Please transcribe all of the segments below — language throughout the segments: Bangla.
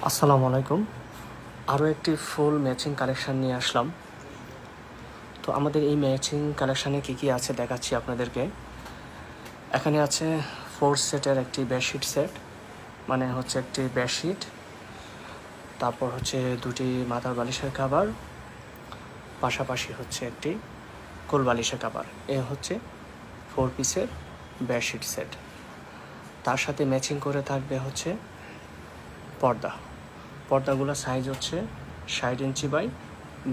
আসসালামু আলাইকুম। আরও একটি ফুল ম্যাচিং কালেকশান নিয়ে আসলাম। তো আমাদের এই ম্যাচিং কালেকশানে কী আছে দেখাচ্ছি আপনাদেরকে। এখানে আছে 4 সেটের একটি বেডশিট সেট, মানে হচ্ছে একটি বেডশিট, তারপর হচ্ছে 2টি মাথার বালিশের কভার, পাশাপাশি হচ্ছে একটি কোল বালিশের কভার। এ হচ্ছে 4 পিসের বেডশিট সেট। তার সাথে ম্যাচিং করে থাকবে হচ্ছে পর্দাগুলো সাইজ হচ্ছে 60 ইঞ্চি বাই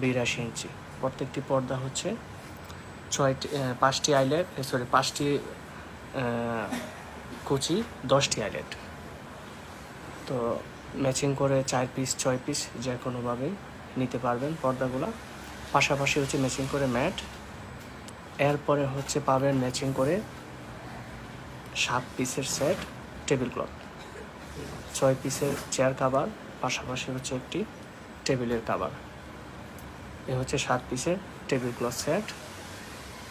82 ইঞ্চি। প্রত্যেকটি পর্দা হচ্ছে 5টি কুচি, 10টি আইলেট। তো ম্যাচিং করে 4 পিস 6 পিস যে কোনোভাবেই নিতে পারবেন পর্দাগুলো। পাশাপাশি হচ্ছে ম্যাচিং করে ম্যাট, এরপরে হচ্ছে পাবেন ম্যাচিং করে 7 পিসের সেট টেবিল ক্লথ, 6 পিসের চেয়ার কাভার, পাশাপাশি হচ্ছে একটি টেবিলের কাভার। এ হচ্ছে 7 পিসের টেবিল ক্লথ সেট।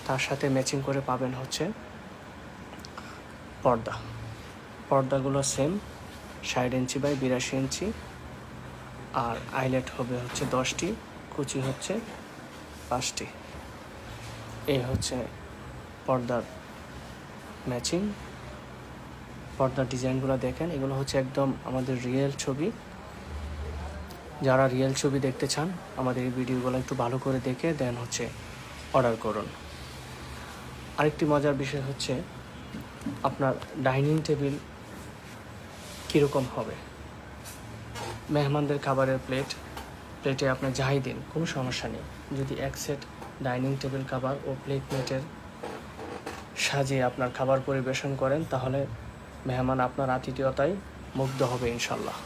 তার সাথে ম্যাচিং করে পাবেন হচ্ছে পর্দাগুলো সেম 60 ইঞ্চি বাই 82 ইঞ্চি, আর আইলেট হবে হচ্ছে 10টি, কুচি হচ্ছে 5টি। এই হচ্ছে পর্দার ম্যাচিং। পর্দার ডিজাইনগুলো দেখেন, এগুলো হচ্ছে একদম আমাদের রিয়েল ছবি। যারা রিয়েল ছবি দেখতে চান আমাদের এই ভিডিওগুলো একটু ভালো করে দেখে দেন হচ্ছে অর্ডার করুন। আরেকটি মজার বিষয় হচ্ছে আপনার ডাইনিং টেবিল কীরকম হবে। মেহমানদের খাবারের প্লেটে আপনার যাই দিন কোনো সমস্যা নেই। যদি এক সেট ডাইনিং টেবিল খাবার ও প্লেটের সাজিয়ে আপনার খাবার পরিবেশন করেন, তাহলে মেহমান আপনার আতিথেয়তায় মুগ্ধ হবে ইনশাল্লাহ।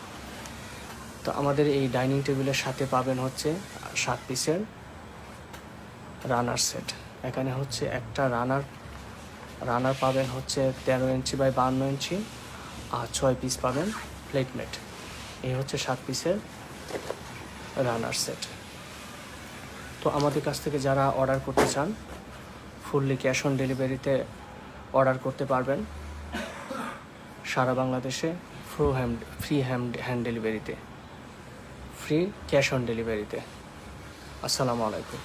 তো আমাদের এই ডাইনিং টেবিলের সাথে পাবেন হচ্ছে 7 পিসের রানার সেট। এখানে হচ্ছে একটা রানার পাবেন হচ্ছে 13 inch by 52 inch, R 6 piece পাবেন প্লেটমেট। এই হচ্ছে 7 পিসের রানার সেট। তো আমাদের কাছ থেকে যারা অর্ডার করতে চান ফুললি ক্যাশ অন ডেলিভারিতে অর্ডার করতে পারবেন, সারা বাংলাদেশে ফ্রি হ্যান্ড ডেলিভারিতে, ফ্রি ক্যাশ অন ডেলিভারিতে। আসসালামু আলাইকুম।